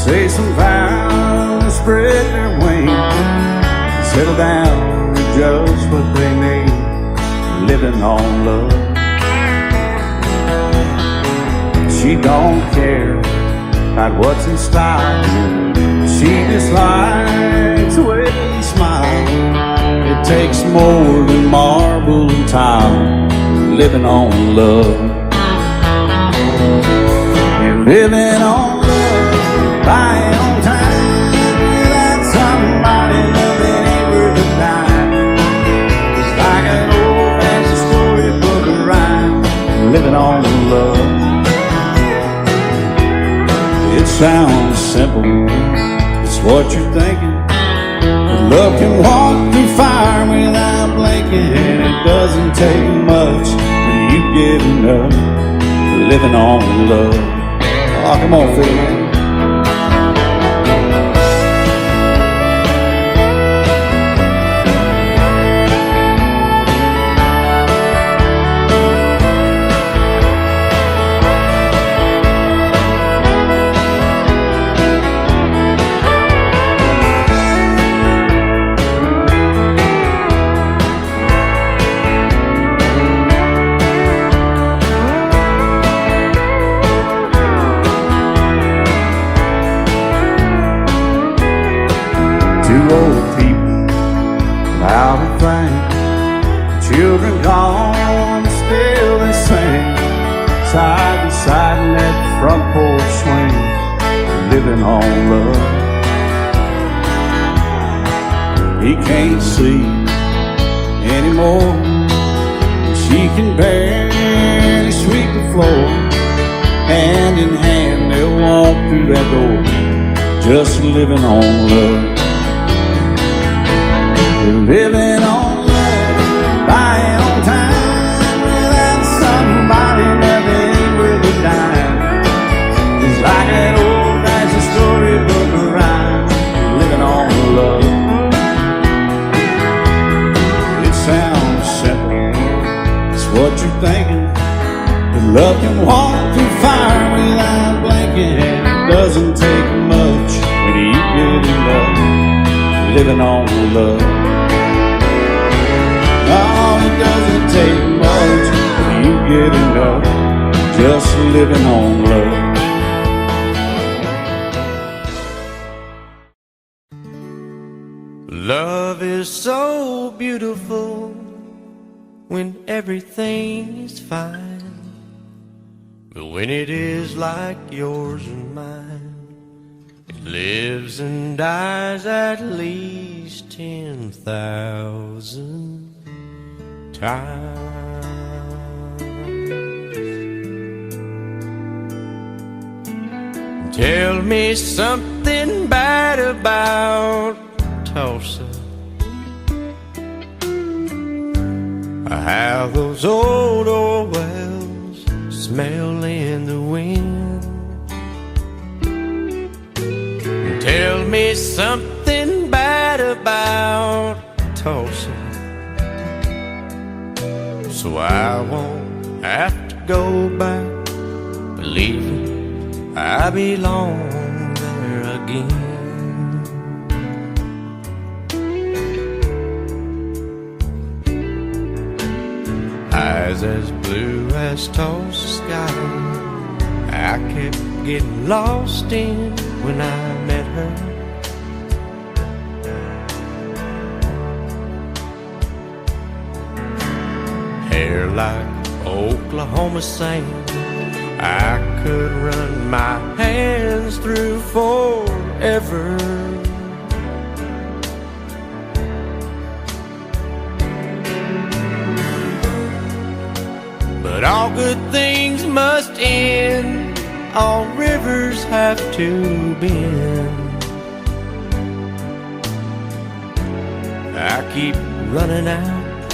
say some vows, spread their wings, settle down to just what they need, living on love. She don't care about what's in style, she just likes the way you smile. It takes more than marble and tile, living on love. You're living on love, buying on time, without somebody loving ain't worth a dime. It's like an old-fashioned storybook of rhyme, living on love. It sounds simple, it's what you're thinking. But love can walk through fire without blinking. It doesn't take much when you get enough, living on love. Oh, come on, Phil. Two old people without a thing, children gone, still they sing, side by side in that front porch swing, living on love. He can't see anymore, she can barely sweep the floor. Hand in hand they'll walk through that door, just living on love. Living on love, buying on time, without somebody loving ain't worth a dime. It's like an old-fashioned storybook of rhyme, living on love. It sounds simple, it's what you're thinking. But love can walk through fire without blinking. It doesn't take much when you get enough, living on love. Oh, it doesn't take much when you get enough, just living on love. Love is so beautiful when everything is fine, but when it is like yours and mine, it lives and dies at least 10,000 times. Tell me something bad about Tulsa, how those old oil wells smell in the wind. Tell me something bad about Tulsa, so I won't have to go back, believing I belong there again. Eyes as blue as Tulsa sky, I kept getting lost in when I met her. Hair like Oklahoma sand, I could run my hands through forever. But all good things must end, all rivers have to bend. I keep running out,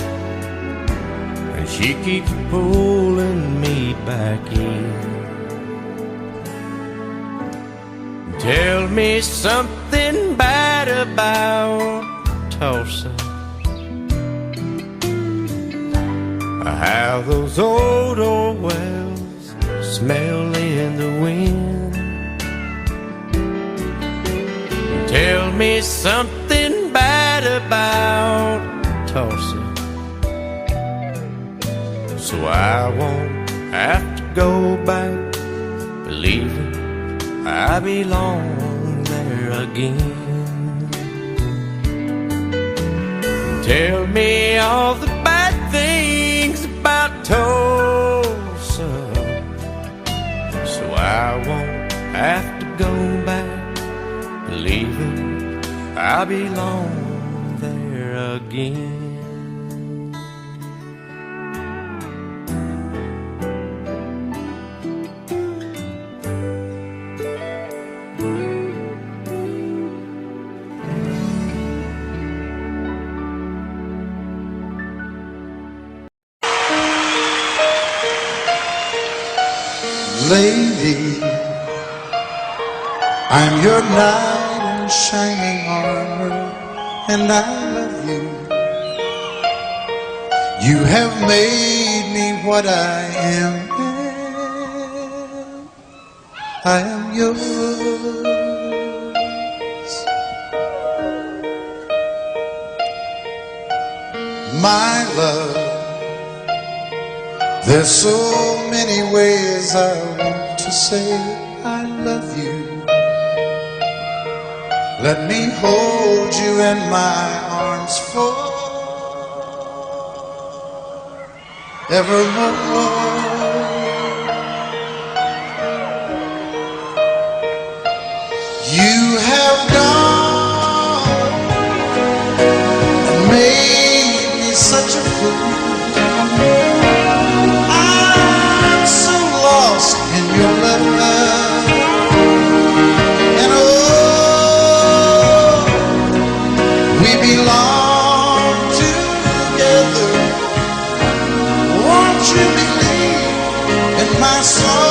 and she keeps pulling me back in. Tell me something bad about Tulsa, how those old wells smell in the wind. tell me something bad about Tulsa, so I won't have to go back believing I belong there again. Tell me all the bad things about Tulsa, so I won't have to go back believing I belong there again. Lady, I'm your knight in shining armor, and I love you. You have made me what I am. I am yours. My love, there's so many ways I want to say I love you. Let me hold you in my arms forevermore. You have gone and made me such a fool. In your love, and oh, we belong together. Won't you believe in my song?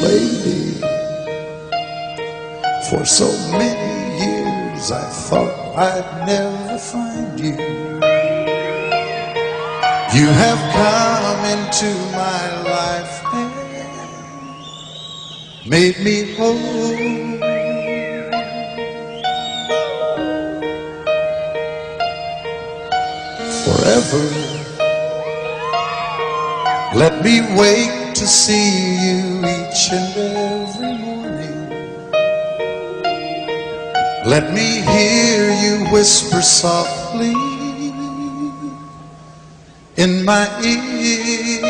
Lady, for so many years I thought I'd never find you. You have come into my life and made me whole. Forever, let me wake to see you each and every morning. Let me hear you whisper softly in my ear.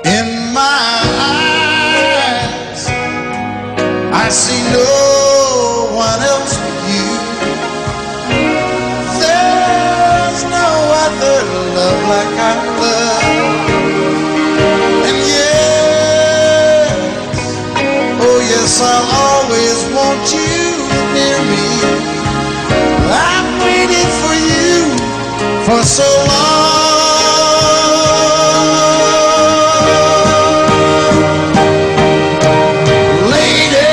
In my eyes, I see no one else but you. There's no other love like I love. And yes, oh yes, I'll always want you near me. I've waited for you for so long. Lady,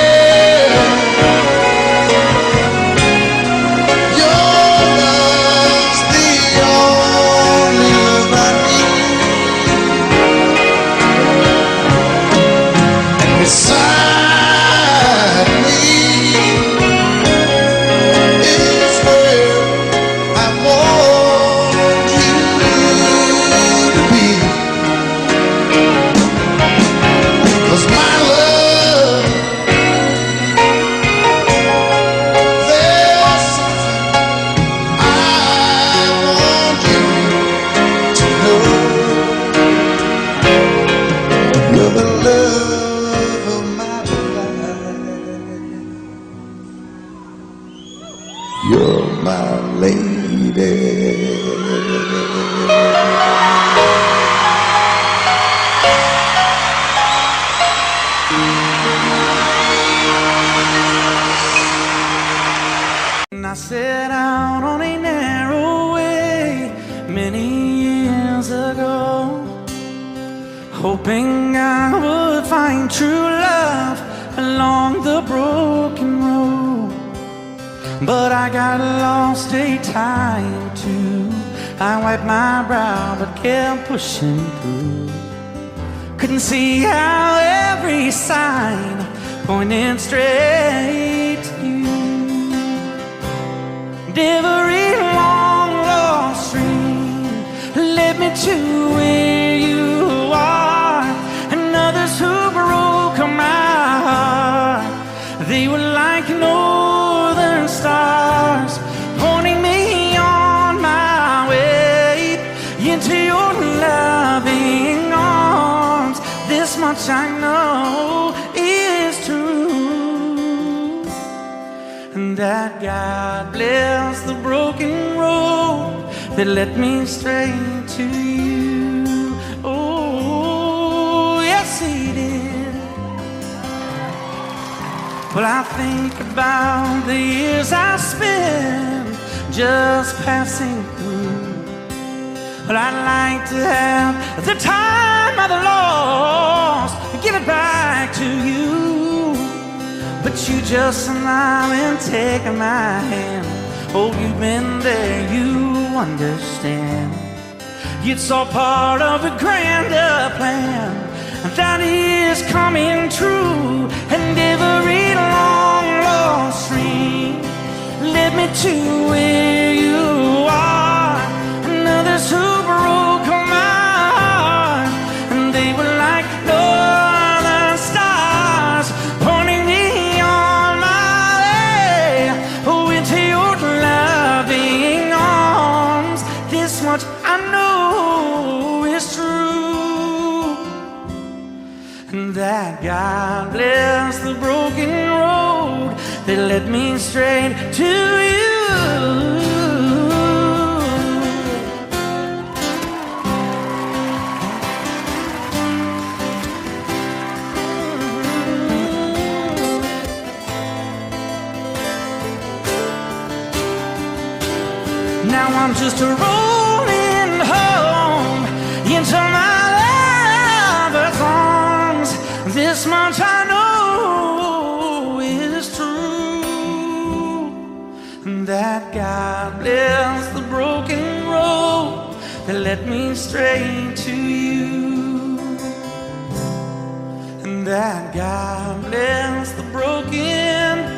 your love's the only love I need. And beside me is where I want you to be. 'Cause my love, there's something I want you to know. You're the love of my life. You're my lady. I set out on a narrow way many years ago, hoping I would find true love along the broken road. But I got lost a time or two I wiped my brow but kept pushing through. Couldn't see how every sign pointed straight to you. And every long lost stream led me to where you are. And others who broke my heart, they were like northern stars, pointing me on my way into your loving arms. This much I know is true, and that God bless the broken road that led me straight to you. Oh, yes, He did. Well, I think about the years I spent just passing through. Well, I'd like to have the time of the lost, give it back to you. But you just smile and take my hand. Oh, you've been there, you understand. It's all part of a grander plan that is coming true. And every long lost stream led me to where you are. And others who broke my heart, and they were like northern stars, pointing me on my way into your loving arms. This much I know is true, and that God bless the broken road that led me straight to you. Now I'm just rolling home into my lover's arms. This much I know is true, and that God bless the broken road that led me straight to you. And that God bless the broken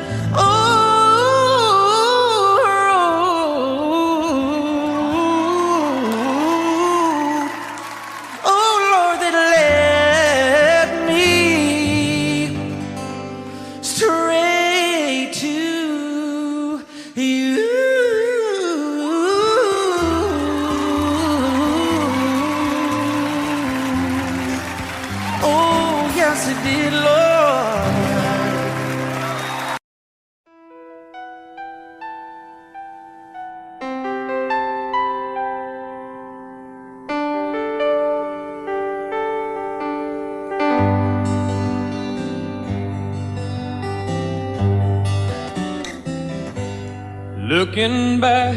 Looking back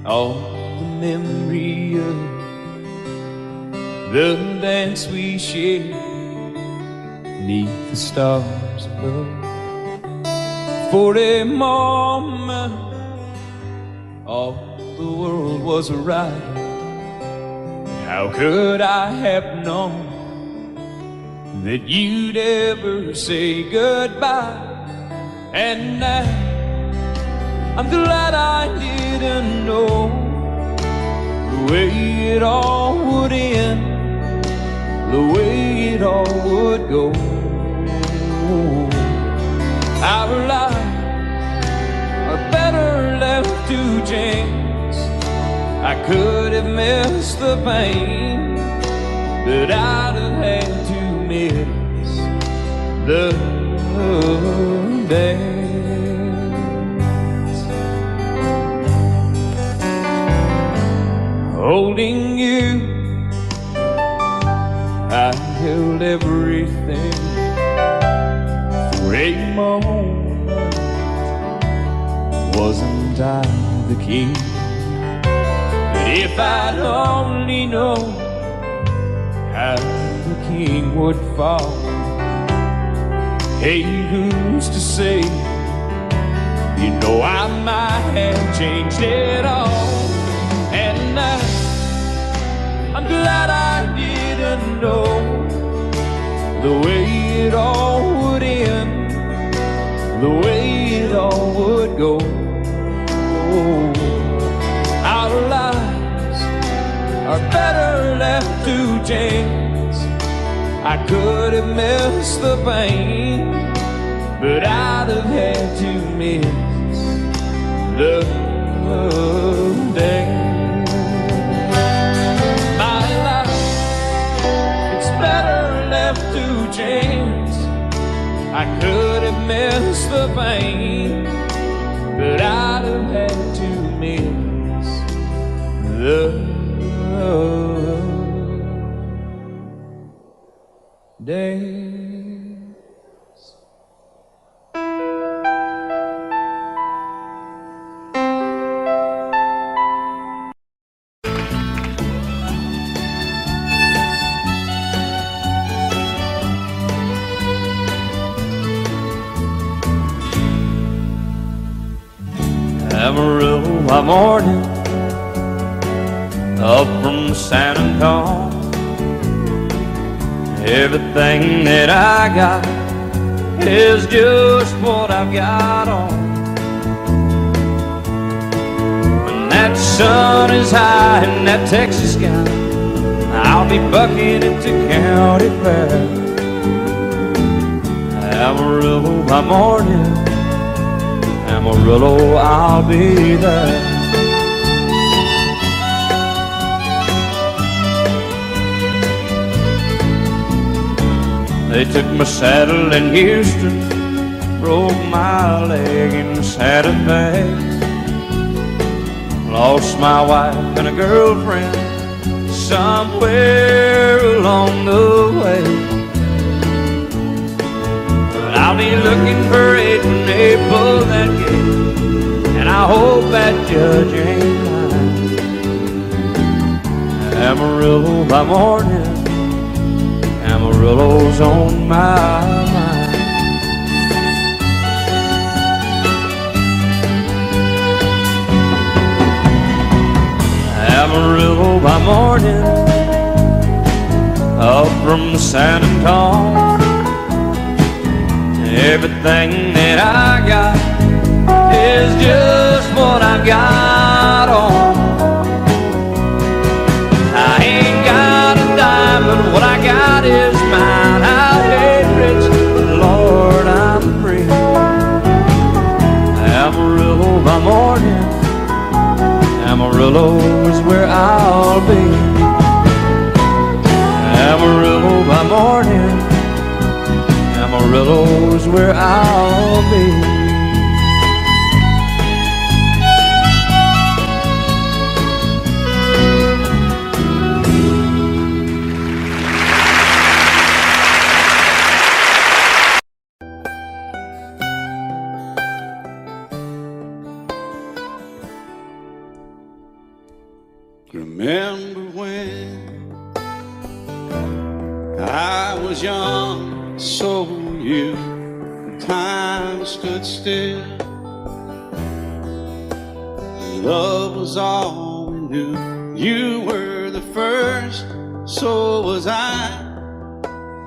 on the memory of the dance we shared beneath the stars above. For a moment, all the world was right. How could I have known that you'd ever say goodbye? And now I'm glad I didn't know the way it all would end, the way it all would go. Our lives are better left to chance. I could have missed the pain, but I'd have had to miss the dance. Holding you, I held everything. For a moment, wasn't I the king? But if I'd only known how the king would fall, hey, who's to say? You know I might have changed it all. I'm glad I didn't know the way it all would end, the way it all would go. Our lives are better left to chance. I could have missed the pain, but I'd have had to miss the day. My life, it's better left to chance. I could have missed the pain, but I'd have had to miss the days. Amarillo, morning, up from San Antonio. Everything that I got is just what I've got on. When that sun is high in that Texas sky, I'll be bucking into county fair. Amarillo by morning, Amarillo, I'll be there. They took my saddle in Houston, broke my leg in Santa Fe. Lost my wife and a girlfriend somewhere along the way. But I'll be looking for it when they pull that gate, and I hope that judge ain't lying. Amarillo by morning, Amarillo's on my mind. Amarillo by morning, up from San Antonio. Everything that I got is just what I've got on. I ain't got a dime, but what I got is mine. I ain't rich, but Lord, I'm free. Amarillo by morning, Amarillo is where I'll be. Amarillo by morning, Amarillo is where I'll be. Remember when I was young, so were you, and time stood still. Love was all we knew. You were the first, so was I.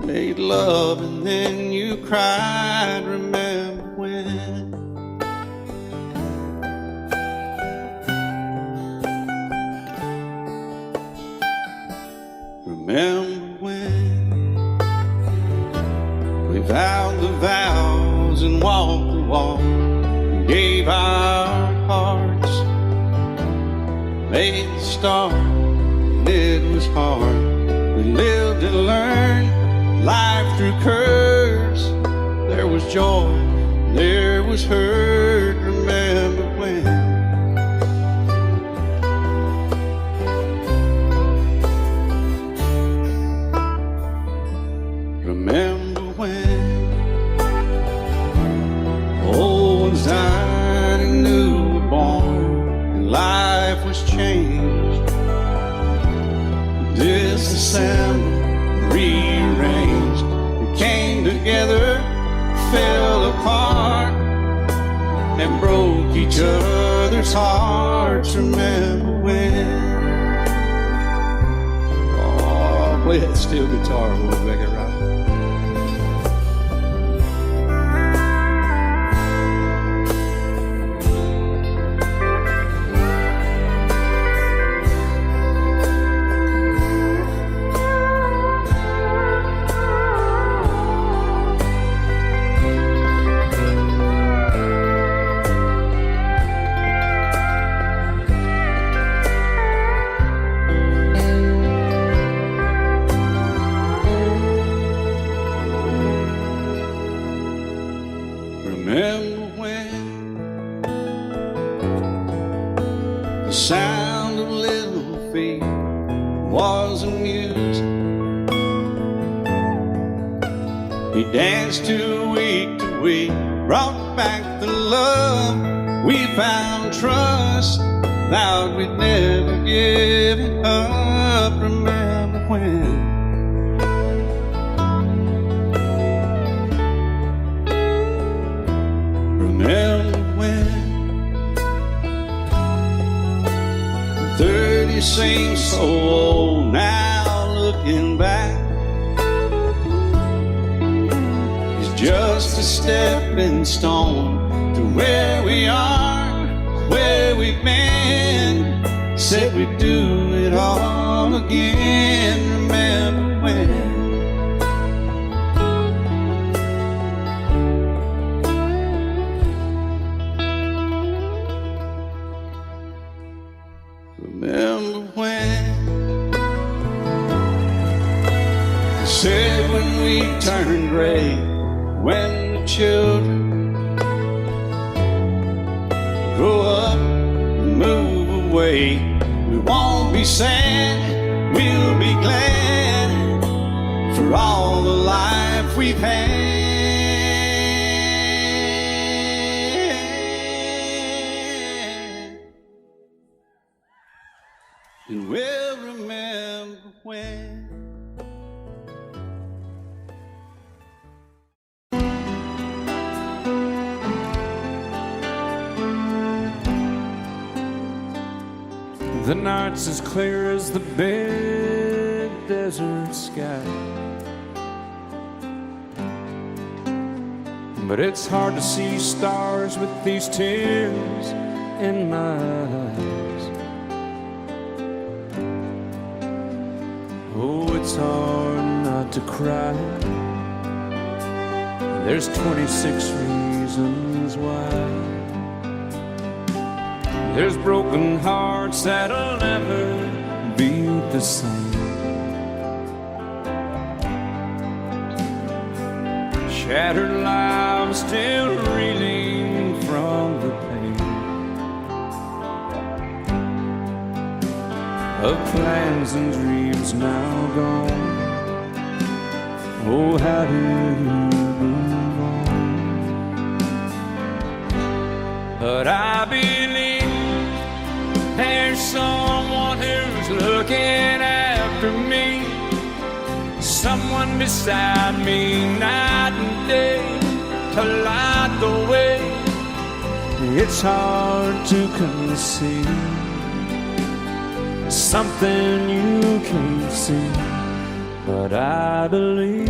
Made love and then you cried. Remember when? Remember when we vowed the vows and walked the walk, and gave our hearts, made the start, and it was hard. We lived and learned life through curves. There was joy, there was hurt. Remember when? Remember when old ones died and new were born, and life was changed, disassembled, rearranged. We came together, fell apart, and broke each other's hearts. Remember when? play that steel guitar while we make it right. Remember when the sound of little feet was amusing? We danced to week, brought back the love. We found trust, vowed we'd never give it up. Remember when? Remember when 30 seems so old now, looking back. It's just a stepping stone to where we are, where we've been. Said we'd do it all again. Remember when? Remember when they said when we turned gray, when the children grow up and move away, we won't be sad, we'll be glad for all the life we've had. And we'll remember when. The night's as clear as the big desert sky, but it's hard to see stars with these tears in my eyes. Oh, it's hard not to cry. There's 26 reasons why. There's broken hearts that'll never be the same. Shattered lives still reeling from the pain of plans and dreams now gone. Oh, how do you move on? But I believe there's someone who's looking after me, someone beside me night and day to light the way. It's hard to conceive something you can't see, but I believe.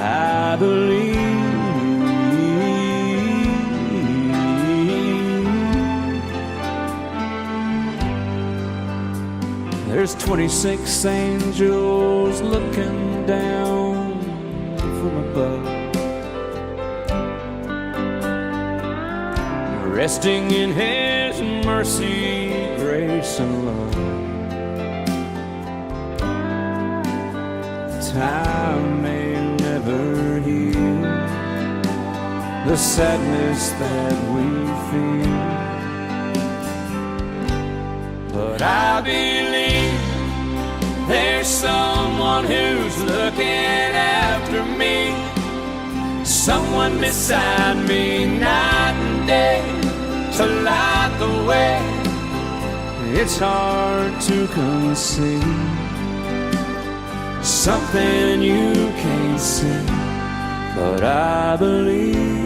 I believe. There's 26 angels looking down from above, resting in His mercy, grace, and love. Time may never heal the sadness that we feel, but I believe there's someone who's looking after me, someone beside me night and day to light the way. It's hard to conceive something you can't see, but I believe.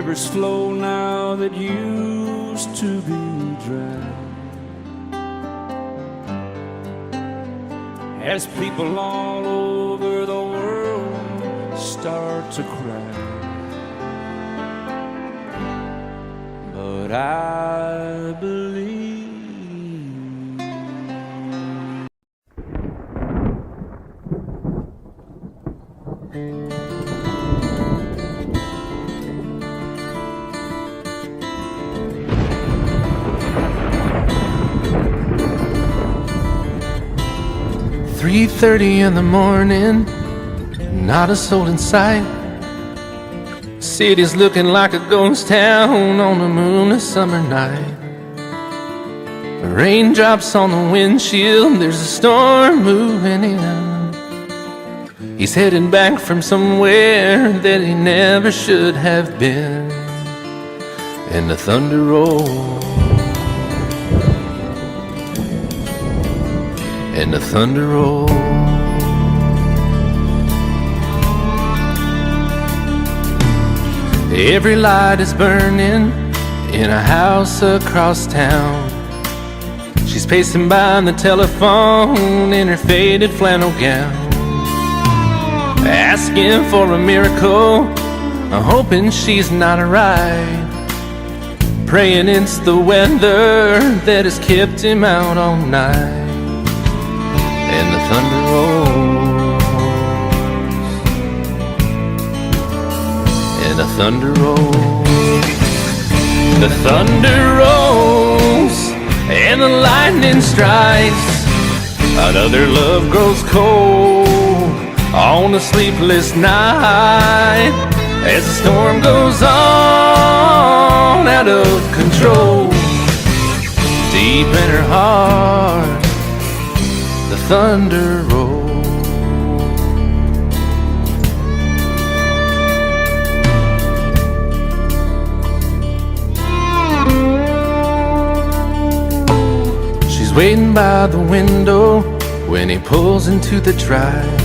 rivers flow now that used to be dry. As people all over the world start to cry. But I believe. "3:30 in the morning, not a soul in sight. City's looking like a ghost town on a moonless summer night. Raindrops on the windshield, there's a storm moving in. He's heading back from somewhere that he never should have been. And the thunder rolls, and the thunder rolls. Every light is burning in a house across town. She's pacing by the telephone in her faded flannel gown, asking for a miracle, hoping she's not alright, praying it's the weather that has kept him out all night. And the thunder rolls, and the thunder rolls. The thunder rolls, and the lightning strikes. Another love grows cold on a sleepless night, as the storm goes on out of control. Deep in her heart, the thunder rolls. She's waiting by the window when he pulls into the drive.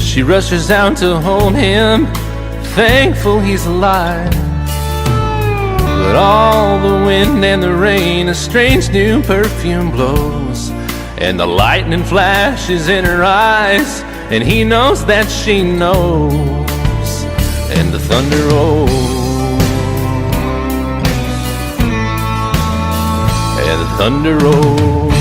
She rushes out to hold him, thankful he's alive. But all the wind and the rain, a strange new perfume blows, and the lightning flashes in her eyes, and he knows that she knows. And the thunder rolls, and the thunder rolls.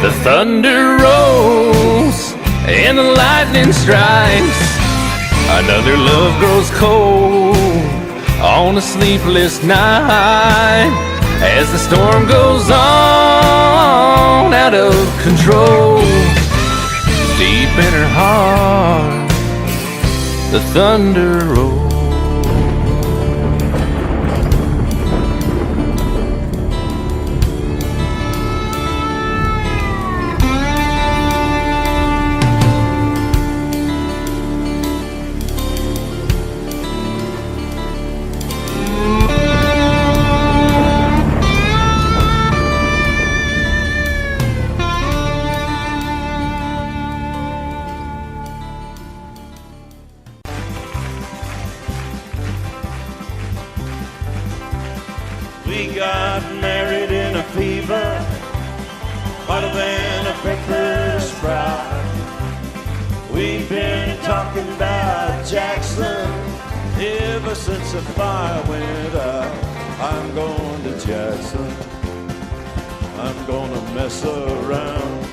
The thunder rolls, and the lightning strikes. Another love grows cold on a sleepless night, as the storm goes on out of control. Deep in her heart, the thunder rolls. We got married in a fever, hotter than a breakfast fry. We've been talking about Jackson ever since the fire went out. I'm going to Jackson, I'm gonna mess around.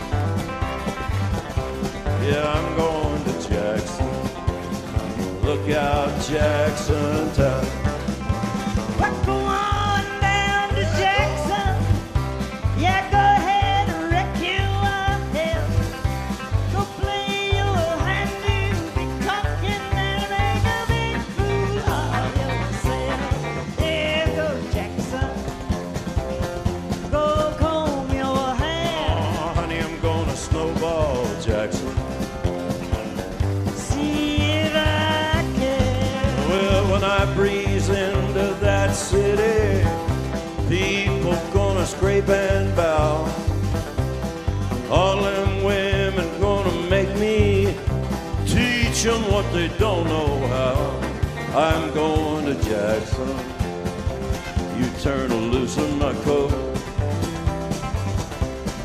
Yeah, I'm going to Jackson, look out Jackson town. Jackson, see if I can. Well, when I breeze teach them what they don't know how. I'm going to Jackson. You turn loose on my coat.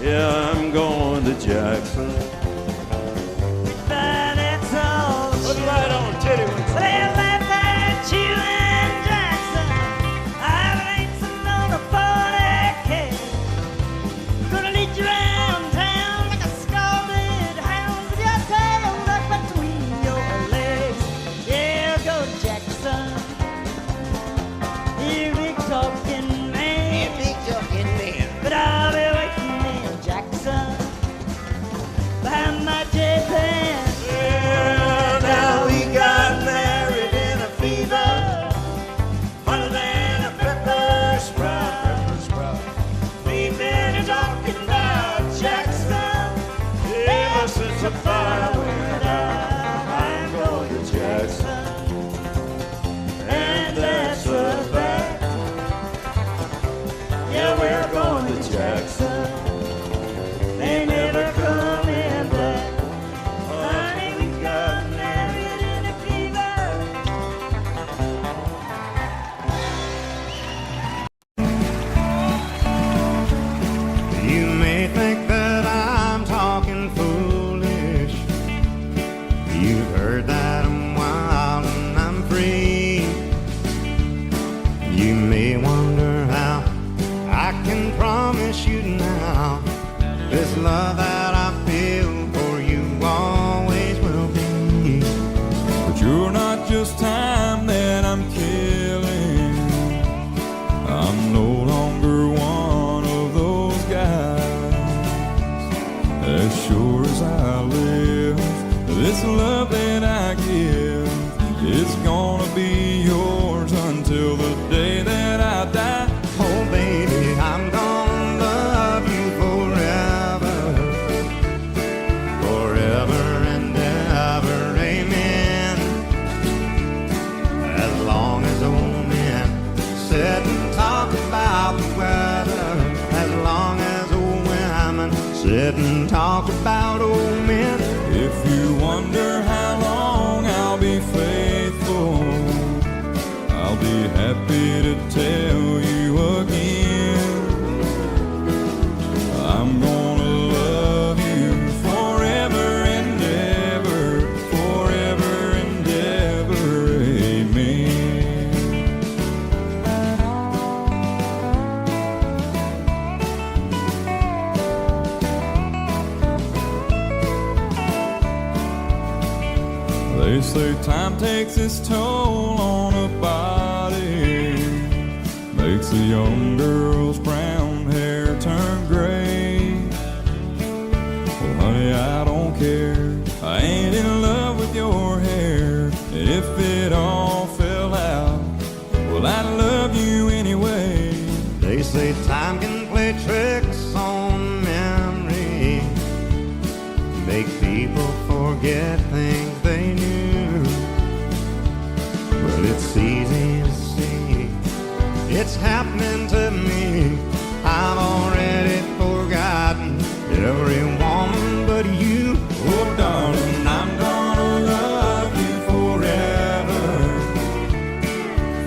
Yeah, I'm going to Jackson. But it's all Put it right on, titty one. they left at you in Jackson. I ain't some on a 40K. Gonna lead you around town like a scalded hound with your tail tucked between your legs. Yeah, go to Jackson. You big talking man. Yeah, big talking man. But I'll be waiting in Jackson behind my jet van. Yeah, now we got married in a fever, hotter than a pepper sprout. We've been talking about Jackson ever since the fire went out. I'm going to Jackson, and that's a fact. Yeah, we're going to Jackson. They never coming back. Honey, we got married in a fever. You may think that I'm talking foolish. You've heard that I'm wild and I'm free. You may wonder how I can promise you now this love that I feel for you always will be. But you're not just time that I'm killing. I'm no longer one of those guys. As sure as I live, this love that I give, it's gonna be yours until the day that I die. Oh baby, I'm gonna love you forever, forever and ever, amen. As long as old men sit and talk about the weather, as long as old women sit and talk about old men. If you wonder how long I'll be faithful, I'll be happy to tell you again. I'm gonna love you forever and ever, forever and ever, amen. They say time takes its toll on a body, makes a young girl's brown hair turn gray. Well, honey, I don't care. I ain't in love with your hair. If it all fell out, well, I love you anyway. They say time can play tricks on memory, make people forget things they knew. Well, it's easy to see, it's happening to me. I've already forgotten every woman but you. Oh, darling, I'm gonna love you forever,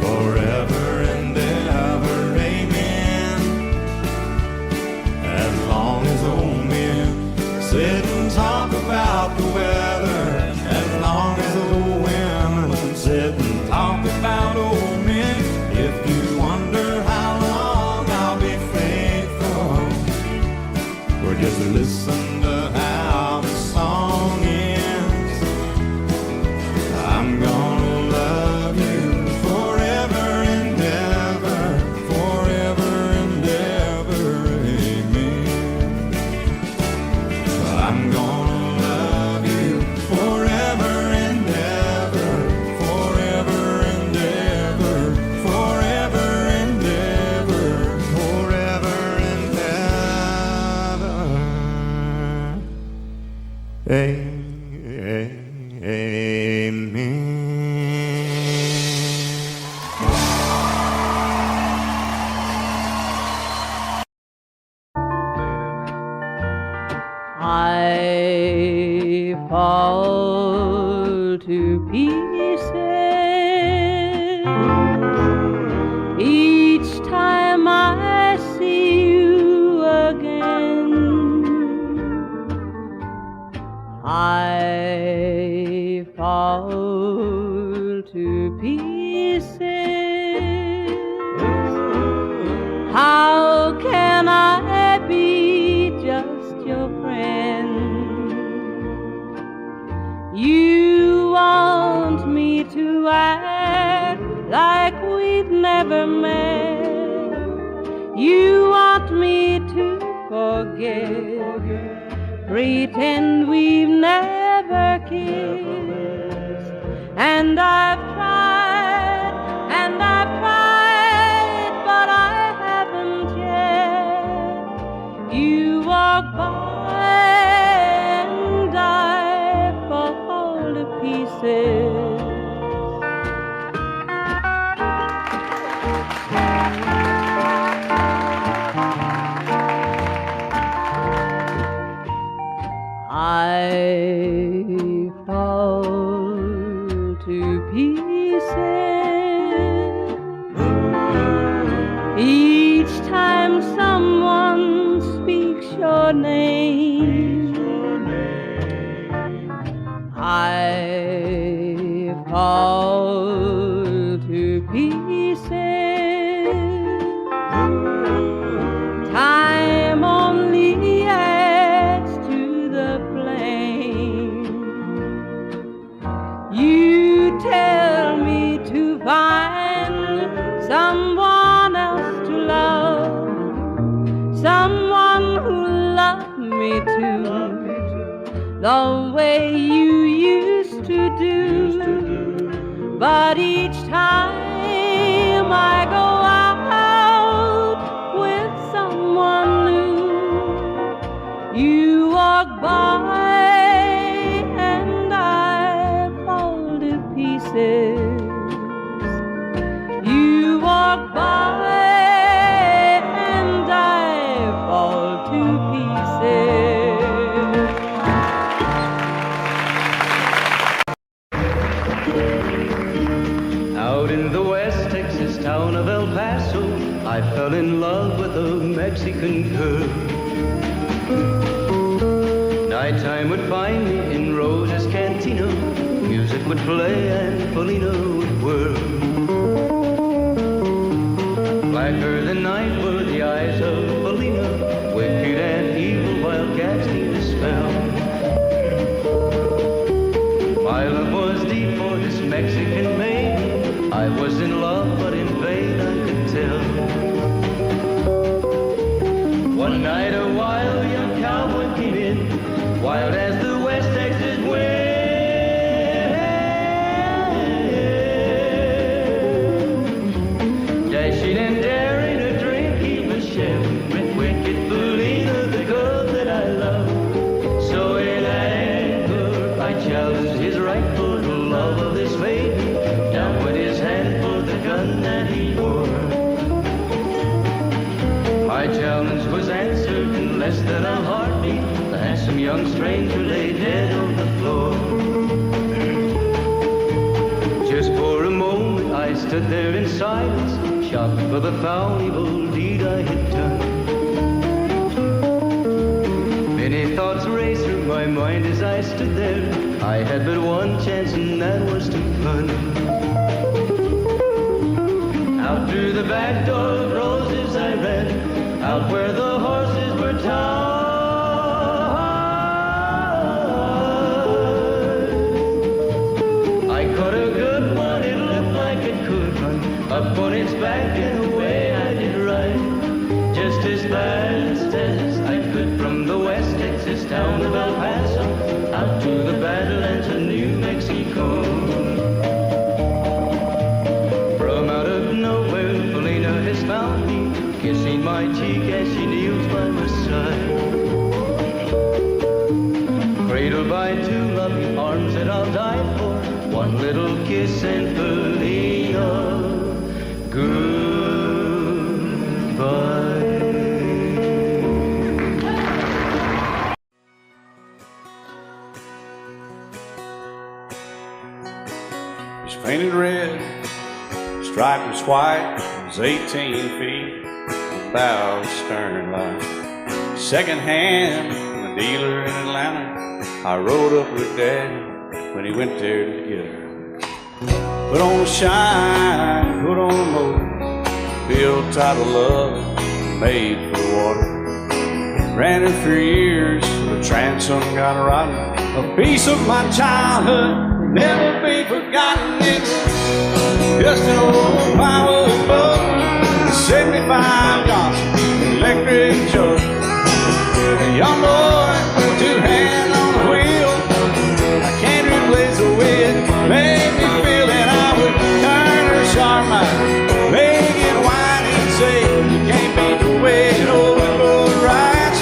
Forever and ever, amen. As long as old men sit and talk about the weather, as long as old women sit and talk about old men. If you wonder how long I'll be faithful, or just listen to how the song ends, I'm gonna love you forever and ever, forever and ever, amen. I'm gonna love you forever and ever, Forever and ever, forever and ever. forever and ever. Amen. I fall fall to pieces. How can I be just your friend? You want me to act like we've never met. You want me to forget, pretend we've never kissed. And I've tried, but I haven't yet. You walk by and I fall to pieces. I fall to pieces each time someone speaks your name. I fall to pieces. Time only adds to the flame. You tell me to find someone else to love, someone who loved me too, the way you used to do. But each time I go out with someone new, you walk by and I fall to pieces. You walk by and I fall to pieces. Out in the West Texas town of El Paso, I fell in love with a Mexican girl. Nighttime would find me in Rose's Cantina. Music would play and Felina would whirl. Blacker than night were the eyes of Felina, wicked and evil while casting a spell. My love was deep for this Mexican maiden. I was in love, but in vain I could tell. One night a wild young cowboy came in, wild as the West Texas wind. Dashing and daring a drink he was sharing with wicked Felina, the girl that I love. So in anger I challenged his rightful love of this maiden. Down went his hand for the gun that he wore. My challenge was answered in less than a heartbeat. The handsome young stranger lay dead on the floor. Just for a moment I stood there in silence, shocked for the foul evil deed I had done. Many thoughts raced through my mind as I stood there. I had but one chance and that was to run. Out through the back door of Roses I ran, out where the horses were tied. I caught a good one, it looked like it could run, up on its back and away I did ride. Just as fast as I could from the West Texas town of El Paso, out to the Badlands of New Mexico. From out of nowhere, Felina has found me, kissing my cheek as she kneels by my side. Cradled by two loving arms that I'll die for, one little kiss and Felina, goodbye. He's painted red, striped was white, was 18 feet, bow stern line. Second hand from a dealer in Atlanta, I rode up with Dad. when he went there to get her. Put on a shine, put on a motor, built out of love, made for water. Ran her for years, the transom got rotten. A piece of my childhood, never be forgotten. It was just an old firewood boat, 75 Johnson, electric jug. A young boy, two hands on the wheel. I can't replace the way it made me feel that I would turn her sharp mind, make it wide and say, you can't beat the way it always goes right.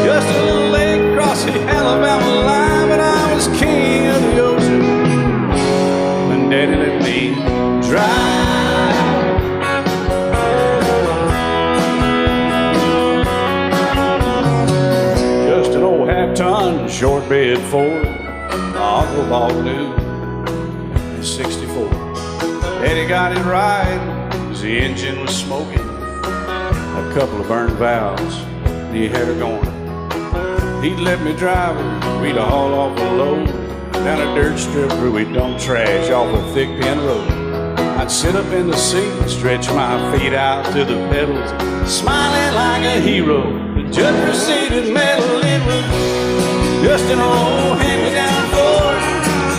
Just a little lake across the Alabama line, but I was king of the ocean when Daddy let me drive. Just an old half-ton short bed Ford, Uncle Bob new in '64. Daddy got it right, 'cause the engine was smoking, a couple of burned valves, and he had her going. He'd let me drive her, we'd haul off a load down a dirt strip where we'd dump trash off a thick pin road. I'd sit up in the seat and stretch my feet out to the pedals, smiling like a hero. The judge proceeded metal, it was just an old hand-me-down Ford,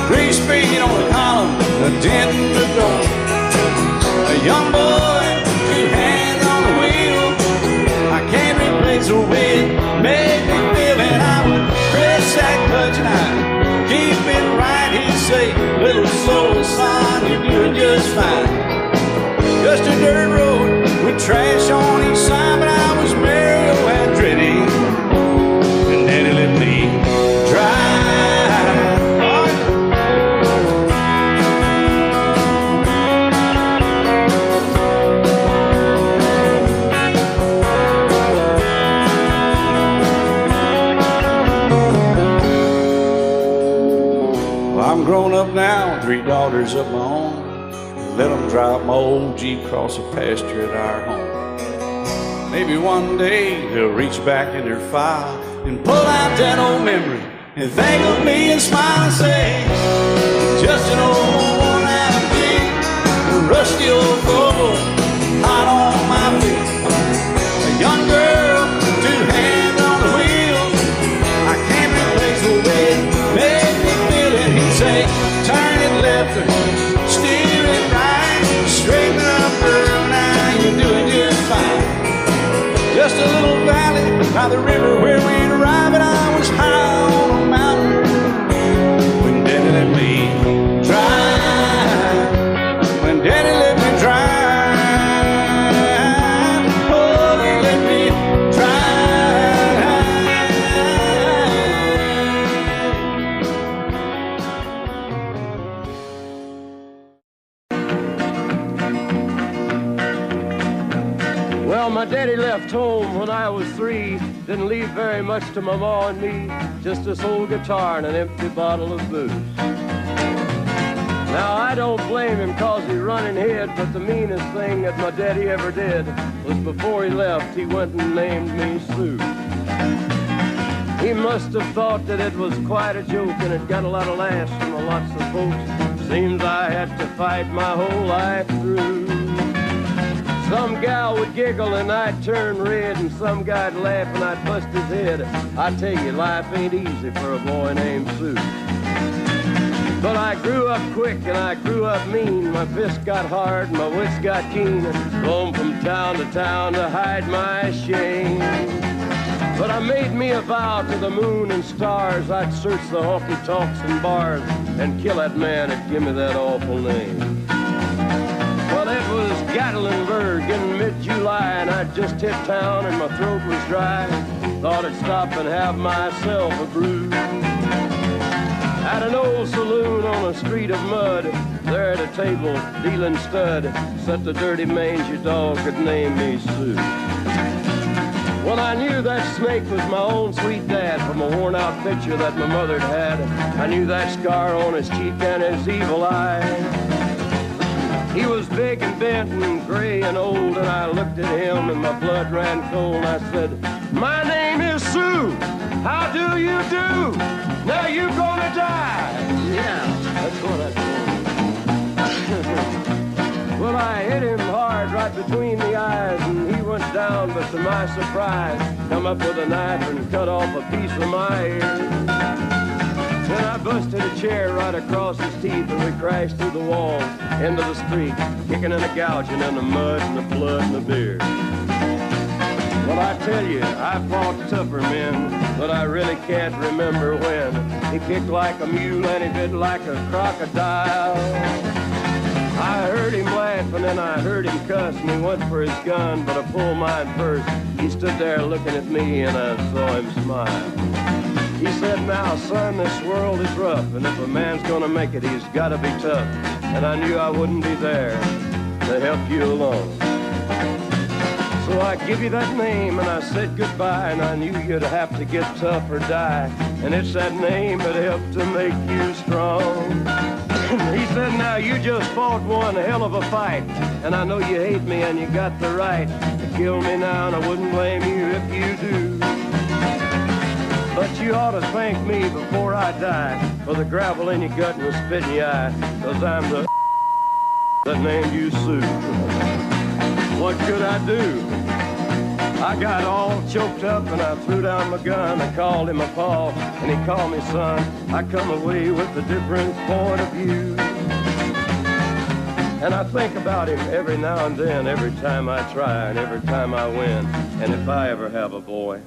3-speed on the column, a dent in the door. A young boy, two hands on the wheel. I can't replace the way it made me feel, and I would press that clutch and I'd keep it right. He'd say, little soul, son, you're doing just fine. Just a dirt road with trash on each side, but I was Mario Andretti, and Daddy let me drive. I'm grown up now, 3 daughters of my own. Let them drive my old Jeep across the pasture at our home. Maybe one day they'll reach back in their file and pull out that old memory and think of me and smile and say, just an old worn-out Jeep, a rusty old Volvo, hot on my feet. A young girl, 2 hands on the wheel. I can't replace the way it made me feel it. He'd say, turn it left or steer it right, straighten up, girl, now you're doing just fine. Just a little valley by the river where we'd arrive, and I was high on a mountain when Daddy let me drive. When Daddy let me drive, oh, he let me Well, my daddy left home when I was 3. Didn't leave very much to my ma and me. Just this old guitar and an empty bottle of booze. Now, I don't blame him 'cause he running hid, but the meanest thing that my daddy ever did was before he left, he went and named me Sue. He must have thought that it was quite a joke, and it got a lot of laughs from lots of folks. Seems I had to fight my whole life through. Some gal would giggle and I'd turn red, and some guy'd laugh and I'd bust his head. I tell you, life ain't easy for a boy named Sue. But I grew up quick and I grew up mean. My fists got hard and my wits got keen. Roamed from town to town to hide my shame. But I made me a vow to the moon and stars, I'd search the honky-tonks and bars and kill that man that give me that awful name. Well, it was Gatlinburg in mid-July, and I'd just hit town and my throat was dry. Thought I'd stop and have myself a brew. At an old saloon on a street of mud, there at a table, dealing stud, sat the dirty mangy dog that named me Sue. Well, I knew that snake was my own sweet dad from a worn-out picture that my mother'd had. I knew that scar on his cheek and his evil eye. He was big and bent and gray and old, and I looked at him and my blood ran cold. And I said, my name is Sue. How do you do? Now you're gonna die Yeah, that's what I told him. Well, I hit him hard right between the eyes, and he went down, but to my surprise, come up with a knife and cut off a piece of my ear. Then I busted a chair right across his teeth, and we crashed through the walls into the street, kicking and a gouging in the mud and the blood and the beer. Well, I tell you, I fought tougher men, but I really can't remember when. He kicked like a mule and he bit like a crocodile. I heard him laugh and then I heard him cuss, and he went for his gun, but I pulled mine first. He stood there looking at me and I saw him smile. He said, now, son, this world is rough, and if a man's gonna make it, he's gotta be tough. And I knew I wouldn't be there to help you along. So I give you that name and I said goodbye, and I knew you'd have to get tough or die. And it's that name that helped to make you strong. He said, now you just fought one hell of a fight, and I know you hate me and you got the right to kill me now, and I wouldn't blame you if you do. But you ought to thank me before I die for the gravel in your gut and the spit in your eye, 'cause I'm the that named you Sue. What could I do? I got all choked up and I threw down my gun. I called him a paw and he called me son. I come away with a different point of view. And I think about him every now and then, every time I try and every time I win. And if I ever have a boy,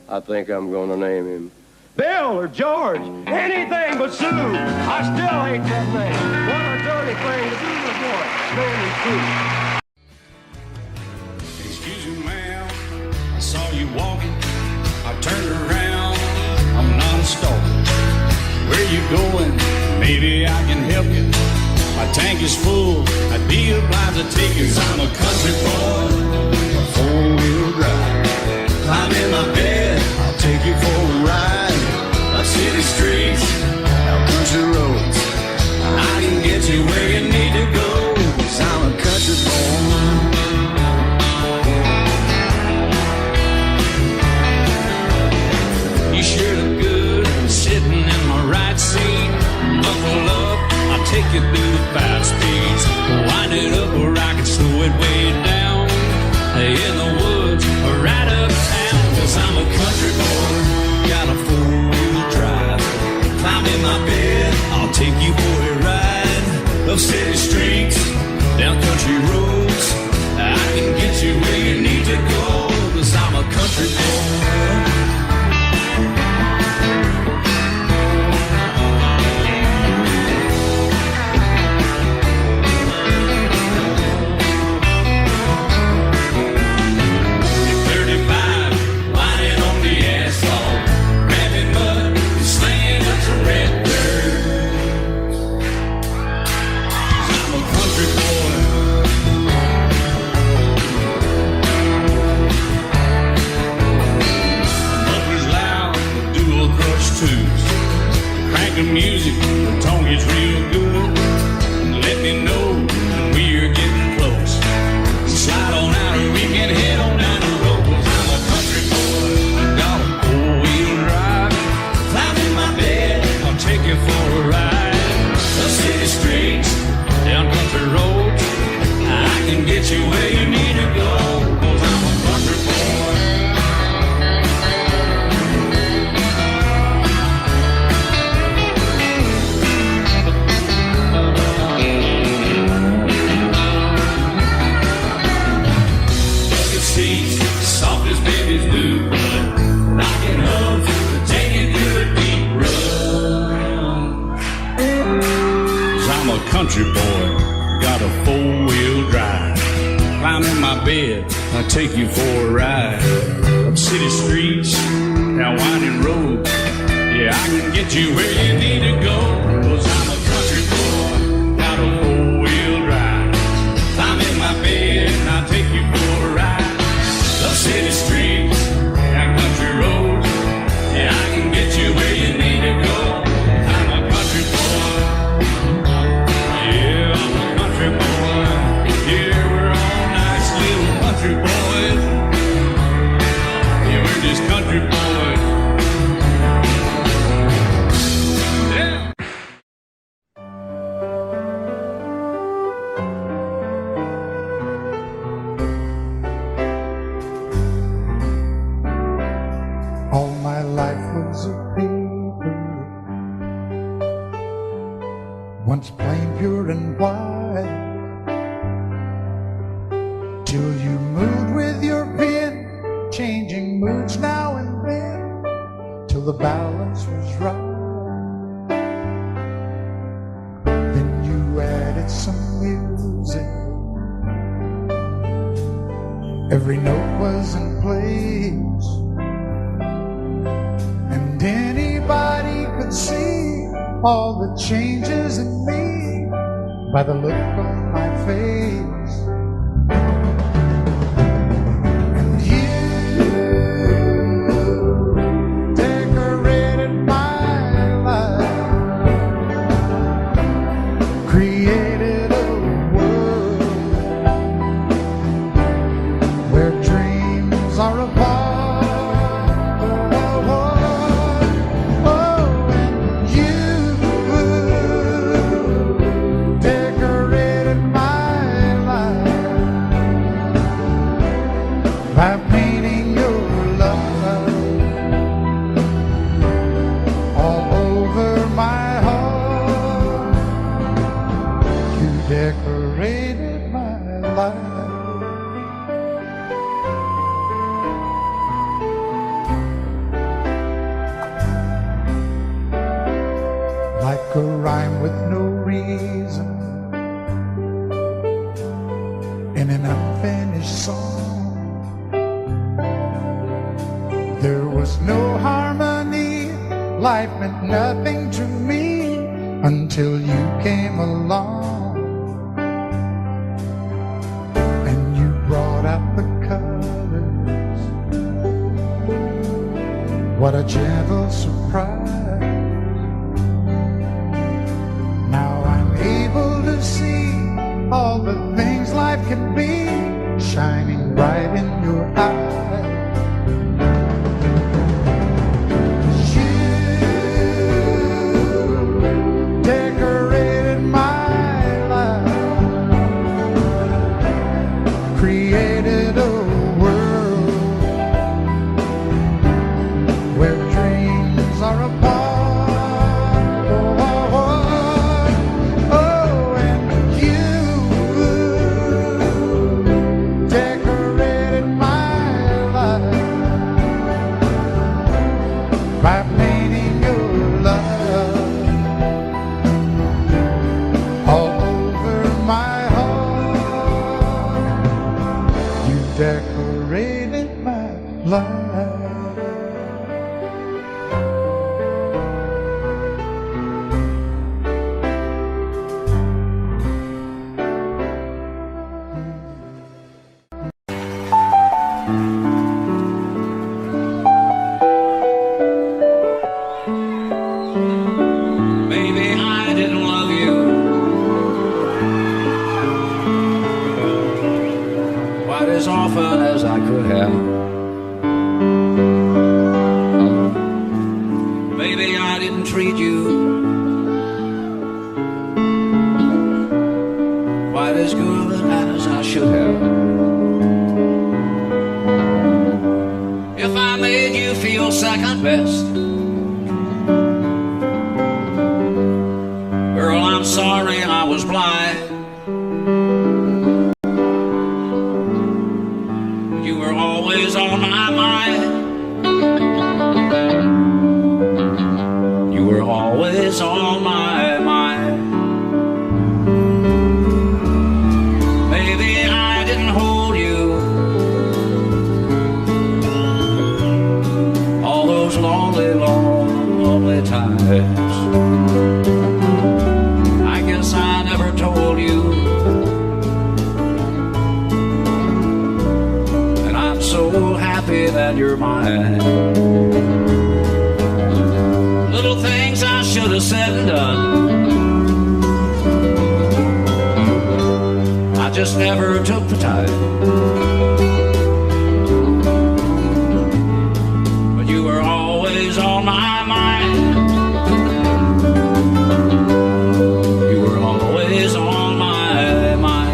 I think I'm gonna name him Bill or George, anything but Sue. I still hate that name. What a dirty thing to do to a boy. Name him Sue. Excuse me, ma'am, I saw you walking. I turned around, I'm not a stalker. Where you going? Maybe I can help you. My tank is full, I'd be obliged to take you. 'Cause I'm a country boy, a four-wheel drive. Climb in my bed, I'll take you for a ride. Up city streets, down country roads. I can get you where you need to go, 'cause I'm a country boy. You sure look good sitting in my right seat. Buckle up, I'll take you through the 5 speeds. Wind it up where I can slow it way down. In the woods or right uptown. 'Cause I'm a country boy, got a 4-wheel drive. Climb in my bed, I'll take you for a ride. Up city streets, down country roads. I can get you where you need to go, 'cause I'm a country boy. Music, the tone gets real good. Let me know when we're getting close. Slide on out and we can head on down the road. 'Cause I'm a country boy, got a 4-wheel drive. Climb in my bed, I'll take you for a ride. The city streets, down country roads. I can get you where you need to go, 'cause I'm a country boy. Soft as baby's blue blood, rocking up, taking good deep run. 'Cause I'm a country boy, got a 4-wheel drive. Climb in my bed, I'll take you for a ride. Up city streets, down winding roads. Yeah, I can get you where you need to go. 'Cause I'm a country boy, got a 4-wheel drive. Climb in my bed, and I'll take you for a ride. Up city streets, down country roads. Yeah, I can get you where you need to go. I'm a country boy. Yeah, I'm a country boy. Yeah, we're all nice little country boys. Yeah, we're just country boys. till the balance was right. Then you added some music. Every note was in place, and anybody could see all the changes in me by the look on my face. And you decorated my life, created a world where dreams are apart. By painting your love all over my heart, you decorated my life. Like a rhyme with no reason in an unfinished song. There was no harmony, life meant nothing to me until you came along. And you brought out the colors. What a gentle surprise. Now I'm able to see all the things life can be, shining bright in your eyes. Created a world where dreams are apart. Oh, and you decorated my life by painting your love all over my decorated my life. Maybe I didn't love you quite as often as I could have. Maybe I didn't treat you quite as good as I should have. If I made you feel second best, girl, I'm sorry I was blind. You were always on my mind. You were always on my mind. Maybe I didn't hold you all those lonely, lonely times. I guess I never told you. So happy that you're mine. Little things I should have said and done, I just never took the time. But you were always on my mind. You were always on my mind.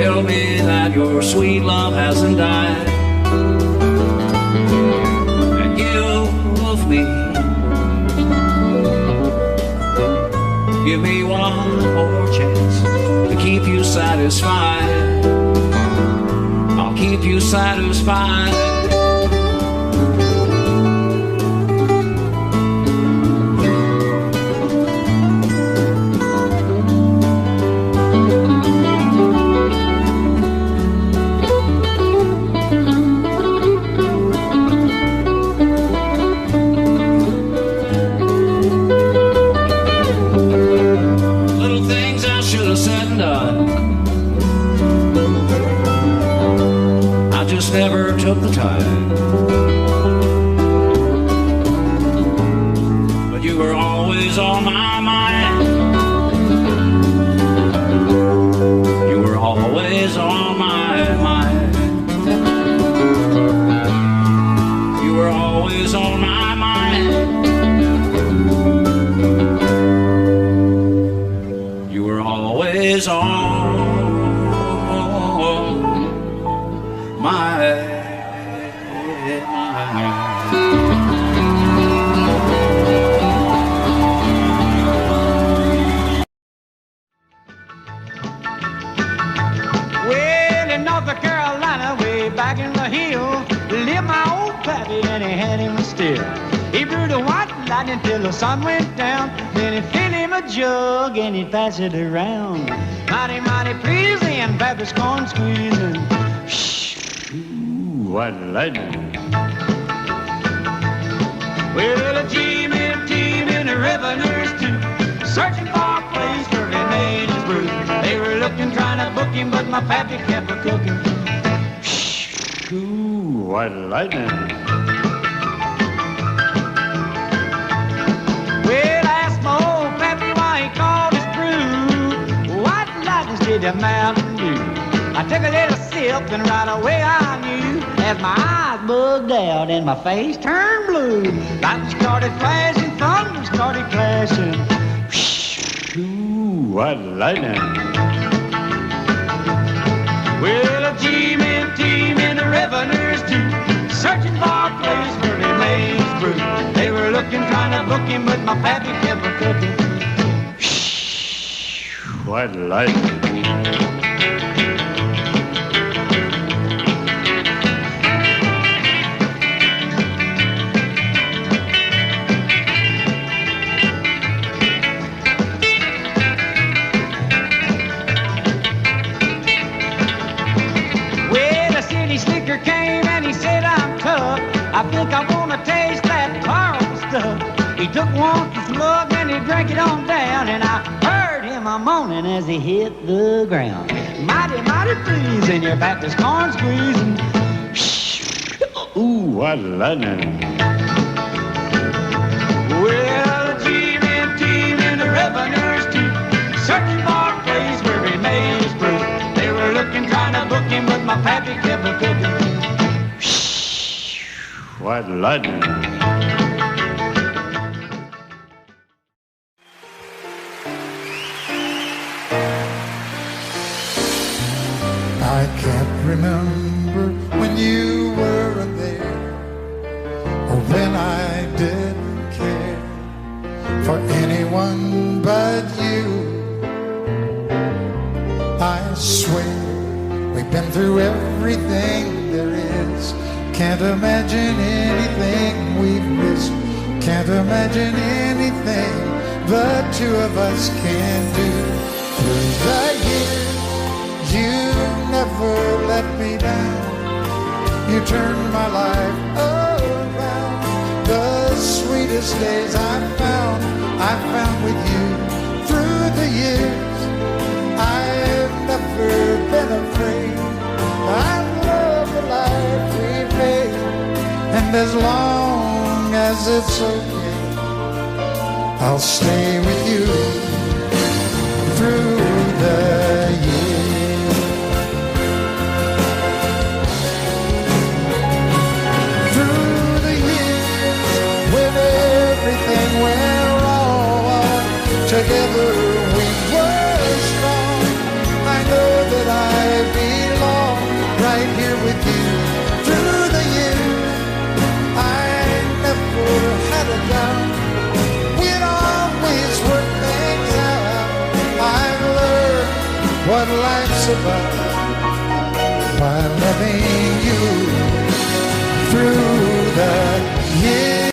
Tell me that your sweet love hasn't died, and give me one more chance to keep keep you satisfied. I'll keep you satisfied. Little things I should have said and done, I just never took the time. But you were always on my mind. You were always on my mind. You were always on my mind. You were always on my mind. Well, in North Carolina, way back in the hill, lived my old pappy and he had him still. He brewed a white lightning till the sun went down. Then he filled him a jug and he'd pass it around. Mighty, mighty pleasing, pappy's corn squeezing. Ooh, what lightning. Well, a team in the revenues too, searching for a place where he made his brew. They were looking, trying to book him, but my pappy kept a cooking. Ooh, what lightning. Well, I asked my old pappy why he called his brew White Lightning's did a Mountain Dew. I took a little sip and right away I knew, as my eyes bugged out and my face turned blue. Lightning started flashing, thunder started clashing. Ooh, what lightning. Well, a team in the revenues too, searching for a place where they made his brew. They were looking, trying to book him, but my pappy kept a cooking. What lightning. Came and he said, I'm tough, I think I want to taste that caramel stuff. He took one slug and he drank it on down, and I heard him a moaning as he hit the ground. Mighty, mighty pleasing, your Baptist corn squeezing. Ooh, what lightning. Well, a team in the revenues too, searching for a place where he made his brew. They were looking, trying to book him, but my pappy kept a cooking. What lightning. I can't remember when you weren't there, or when I didn't care for anyone but you. I swear we've been through everything there is. Can't imagine anything we've missed. Can't imagine anything the two of us can do. Through the years, you never let me down. You turned my life around. The sweetest days I found with you. Through the years, I've never been afraid. I love the life we've made, and as long as it's okay, I'll stay with you through the years. Through the years, when everything went wrong, together we were strong. I know that I belong right here with you. Through the years, I never had a doubt. We'd always work things life's about by loving you through the years.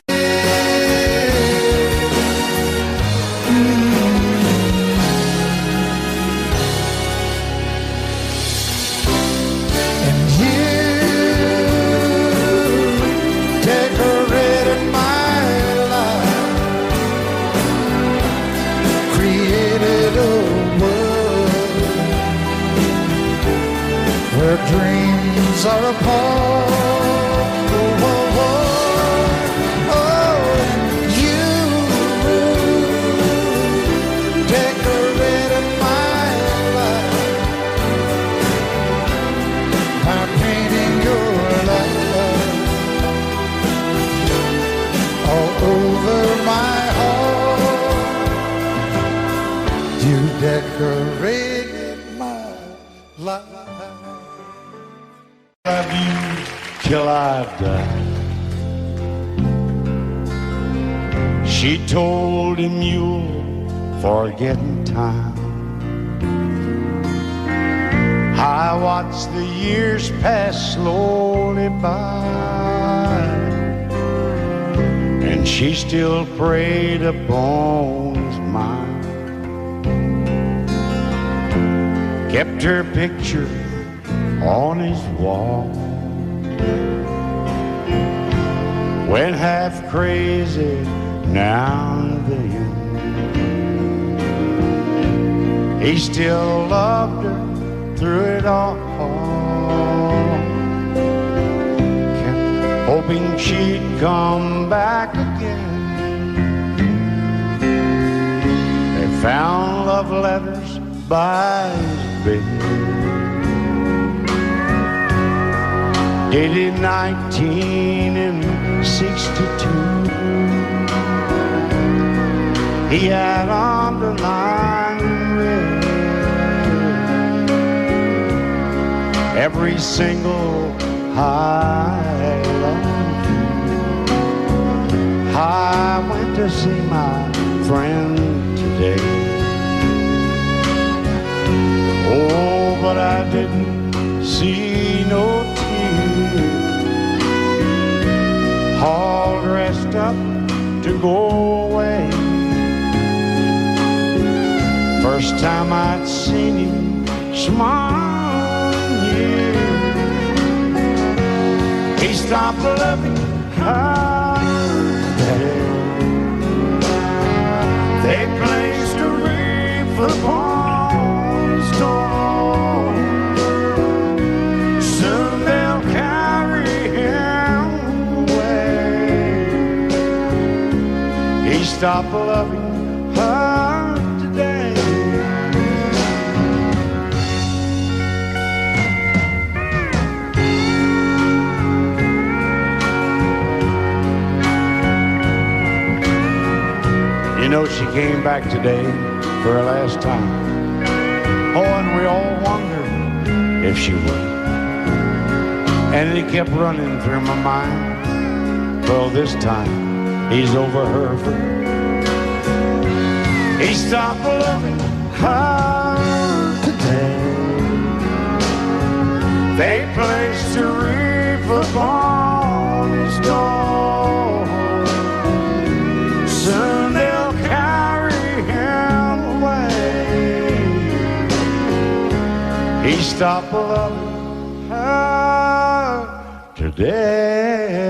And you decorated my life, created a world where dreams are apart. Oh, oh, oh, oh, you decorated my life by painting your love all over my heart. You decorated my life. Love you till I die. She told him you'll forget in time. I watched the years pass slowly by, and she still preyed upon his mind. Kept her picture on his wall. Went half crazy now and then. He still loved her through it all. Kept hoping she'd come back again. They found love letters by his bed, dated 1962. He had underlined red every single I love you. I went to see my friend today. Oh, but I didn't see no tears, all dressed up to go away. First time I'd seen him smile in years. He stopped loving her today. They placed a wreath upon his door. Soon they'll carry him away. He stopped loving her today. You know, she came back today for her last time. Oh, and we all wondered if she would. And it kept running through my mind. Well, this time he's over her for good. He stopped loving her today. They placed a wreath upon his door. Soon they'll carry him away. He stopped loving her today.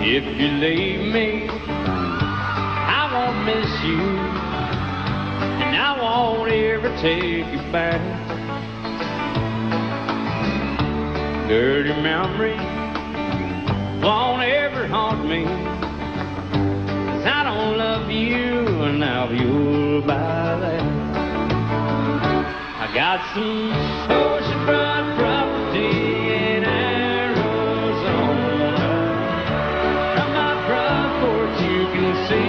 If you leave me, I won't miss you, and I won't ever take you back. Dirty memories won't ever haunt me, 'cause I don't love you, and now you'll buy that. I got some oceanfront property in Arizona. From my front porch you can see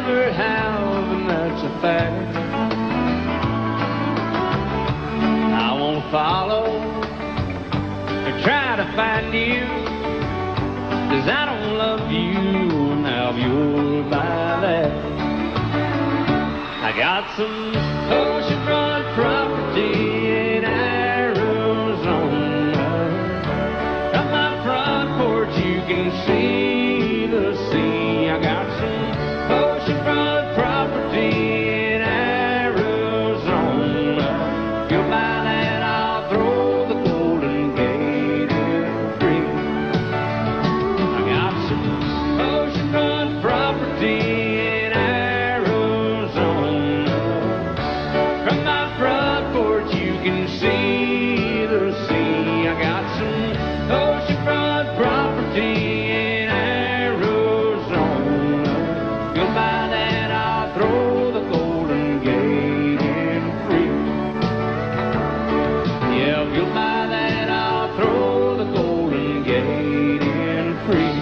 never have, and that's a fact. I won't follow or try to find you, 'cause I don't love you now you're by that. I got some oceanfront property in Arizona. From my front porch you can see the sea. I got some oceanfront property in Arizona. If you'll buy that, I'll throw the Golden Gate in free. I got some oceanfront property in Arizona. From my front porch you can see the sea. I got some oceanfront property in Arizona. If you'll buy that, I'll throw the Golden Gate in free. Yeah, if you'll buy that, I'll throw the Golden Gate in free.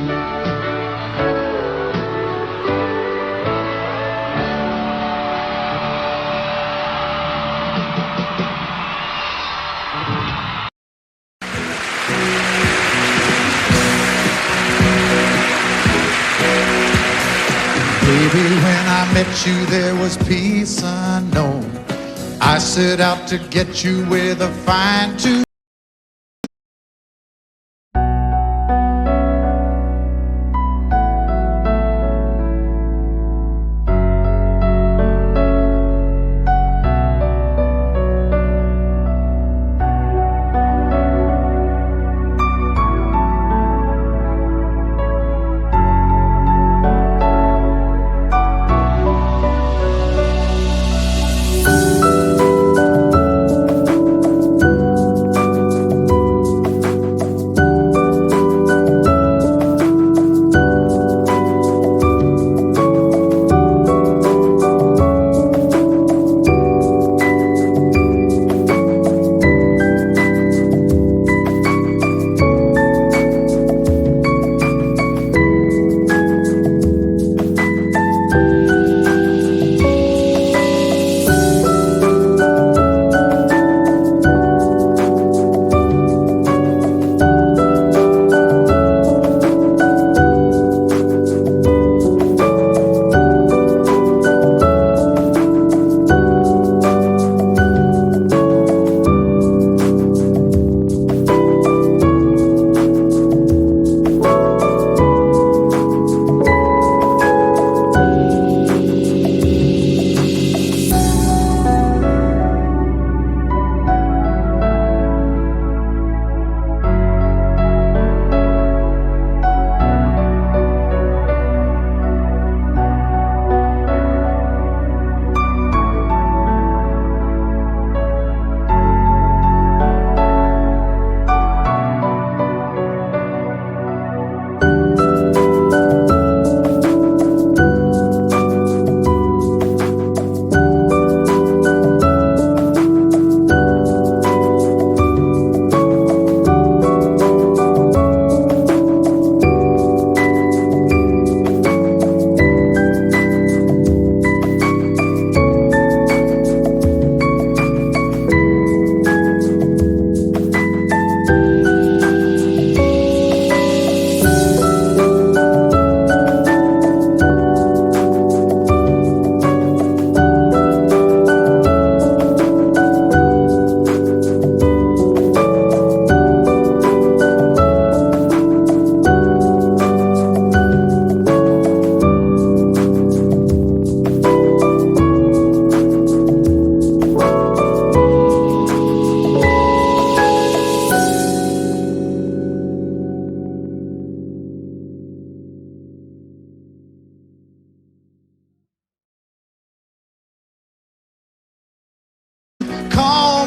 Baby, when I met you, there was peace unknown. I set out to get you with a fine tooth.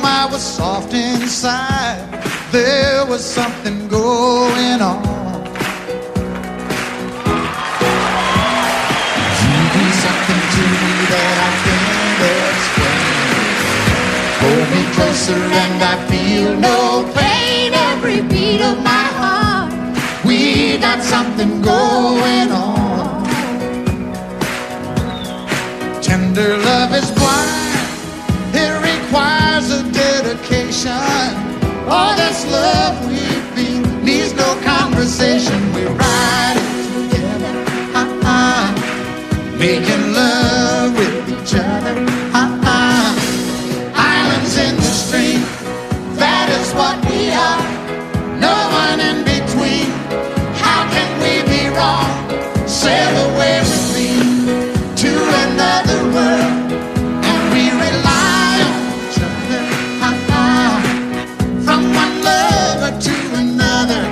I was soft inside. There was something going on. You do something to me that I can't explain. Hold me closer and I feel no pain. Every beat of my heart, we got something going on. Tender love is blind, it requires a dedication. All this love we feel needs no conversation. We ride it together, making love with each other. Islands in the stream, that is what we are. No one in between. How can we be wrong? Sail away with me to another world, and we rely on each other. From one lover to another.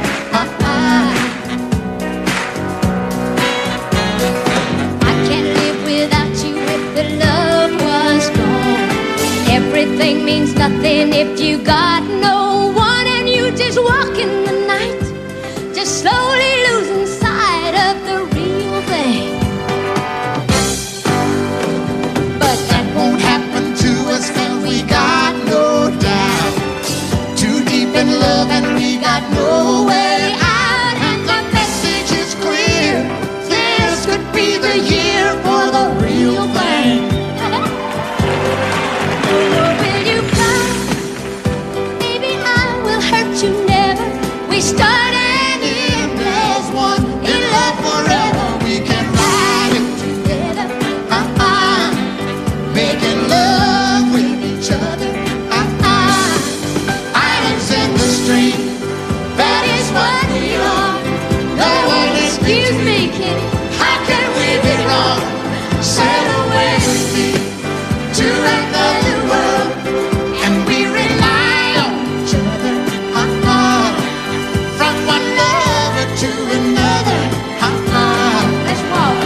I can't live without you if the love was gone. Everything means nothing if you got no one, and you just walk in the night, just slowly losing sight of the real thing. But that won't happen to us, 'cause we got no doubt. Too deep in love and we got no way out. And the message is clear, this could be the year for the real thing. Will you come? Baby, I will hurt you never. We start and end as one. In love forever, we can ride it together, making love with each other. Islands in the stream, that is what we are. No one is Excuse me, kitty. How can we be wrong? Sail away with me to another world, and we rely on each other. From one lover to another. Let's walk.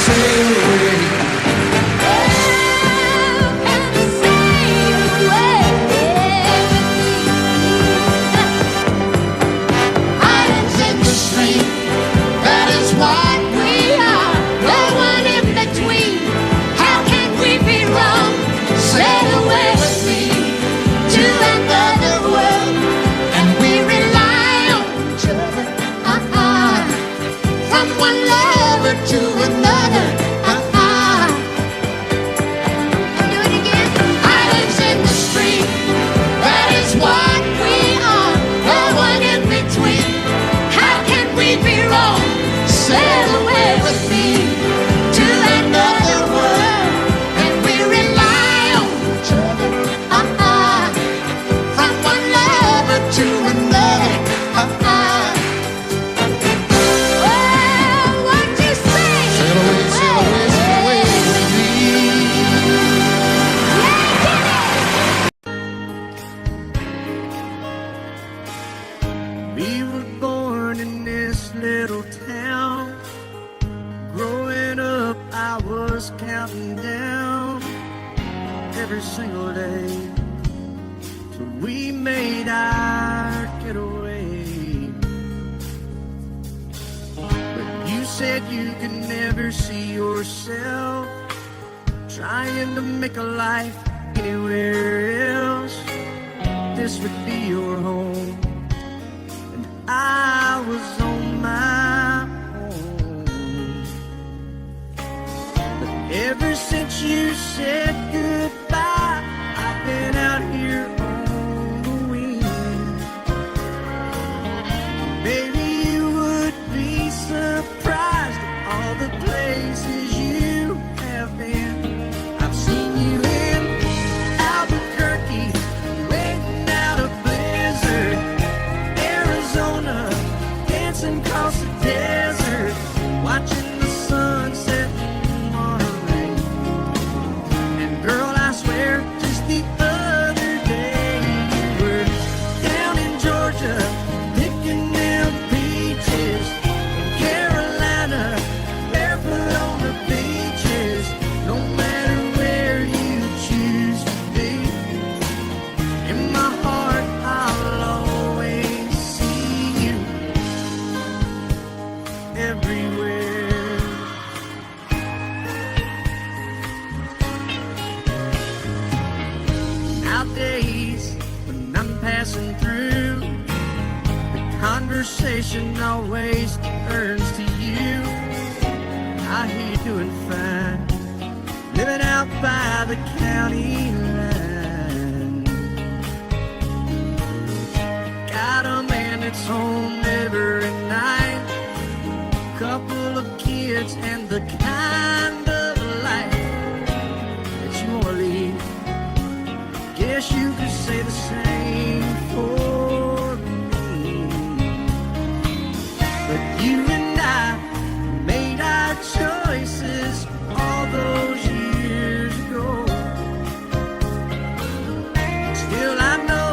Sail away. Islands in the stream, that is what we are. No one in between. How can we be wrong? Sail away with me to another world, and we rely on each other. From one lover to another. Do it again. Islands in the stream, that is what we are. No one in between. How can we be wrong? Sail away with me to another world, and we rely on each other. From one lover to another. Oh, what you say? Sail away, sail away, sail away with me. We were born in this little town. Growing up, I was counting down every single day till we made our getaway. But you said you could never see yourself trying to make a life anywhere else. This would be your home, and I was on my own. But ever since you said goodbye, I've been out here on the wing. Maybe you would be surprised at all the places you have been. I've seen you in Albuquerque, waiting out a blizzard, Arizona, dancing across the desert, watching the sunset in Monterey. And girl, I swear, just the other day you were down in Georgia, picking them peaches. In Carolina, barefoot on the beaches. No matter where you choose to be, in my heart I'll always see you. conversation always turns to you. I hear you doing fine, living out by the county line. Got a man that's home every night, couple of kids and the kind of life that you wanna lead. Guess you could say the same for me. But you and I made our choices all those years ago. Still I know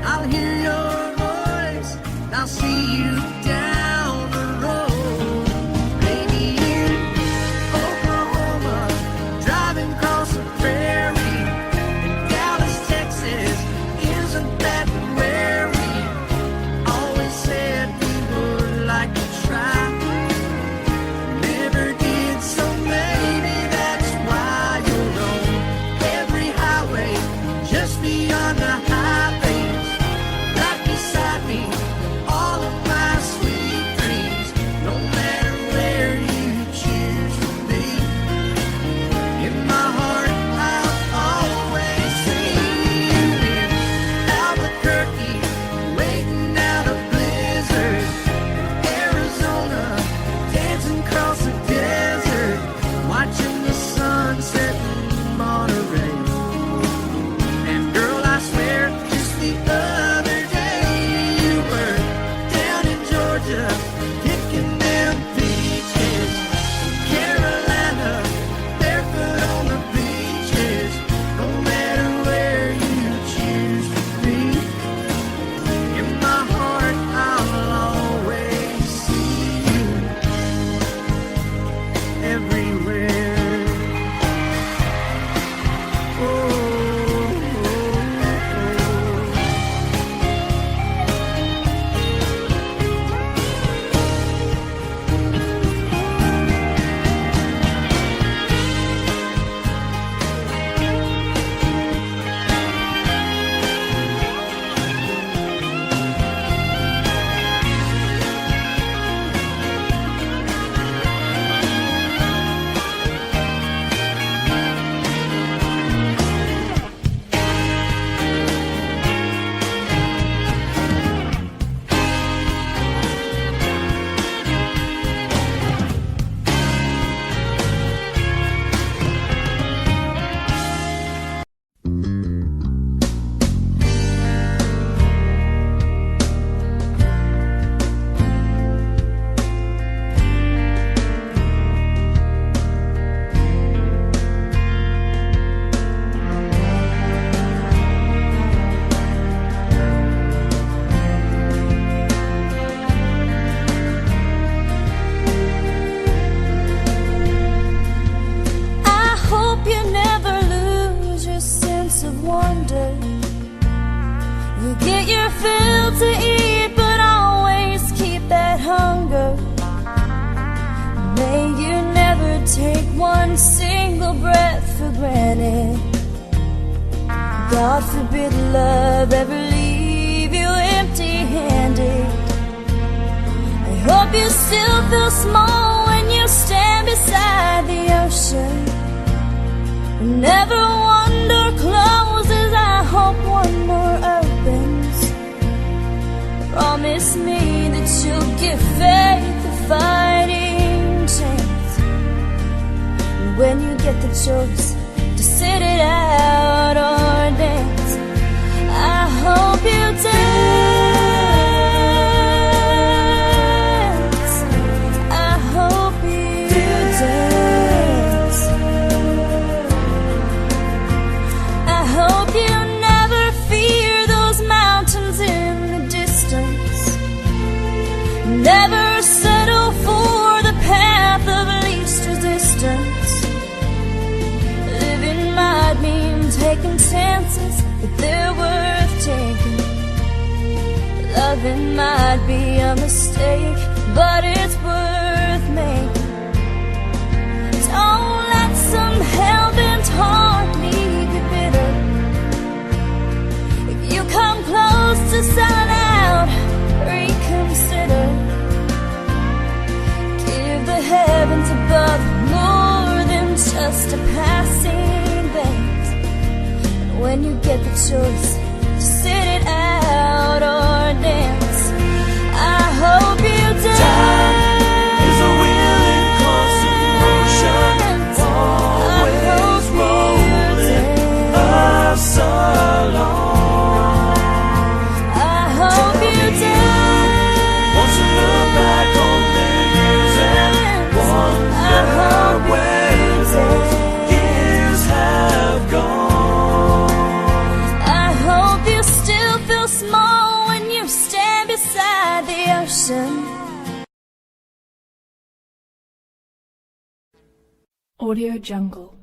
I'll hear your voice and I'll see you down the road. Maybe in Oklahoma, driving across the prairie, in Dallas, Texas, isn't that where we always said we would like to try? Never did, so maybe that's why you're on every highway, just beyond the highways, right beside me, all of my sweet dreams. No matter where you choose to be, in my heart I'll always see you. In Albuquerque, waiting out a blizzard, in Arizona, dancing across the desert, watching the sunset in Monterey. And girl, I swear, just the other day you were down in Georgia, kicking them peaches. Carolina, barefoot on the beaches. No matter where you choose to be, in my heart I'll always see you everywhere. Oh, oh, oh. I hope you never lose your sense of wonder. You get your fill to eat, but always keep that hunger. May you never take one single breath for granted. God forbid love ever leave you empty-handed. I hope you still feel small when you stand beside the ocean. Never one door closes, I hope one more opens. Promise me that you'll give faith a fighting chance. And when you get the choice to sit it out or dance, I hope you dance. I hope you dance. I hope you never fear those mountains in the distance. Never settle for the path of least resistance. Living might mean taking chances, but they're worth taking. Loving might be a mistake, but it's worth making. Don't let some hell-bent heart leave you bitter. If you come close to selling out, reconsider. choice to sit it out or dance. I hope you dance. Time is a wheel in constant motion, always rolling us along. I hope you dance. Want to look back on the years and wonder where those years have gone. I hope you still feel small when you stand beside the ocean. Audio Jungle.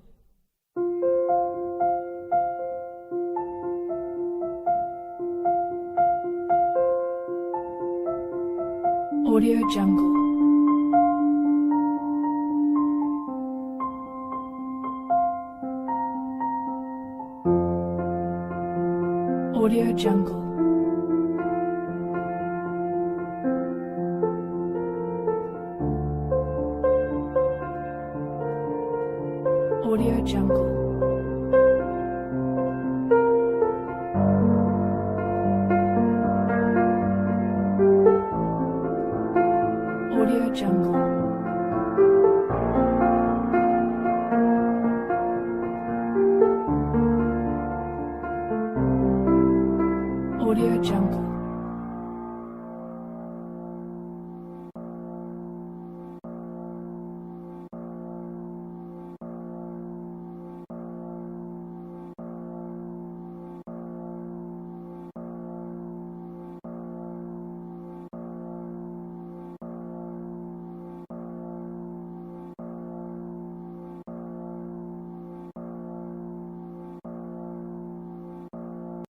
Audio Jungle. Audio Jungle. Audio Jungle. Audio Jungle.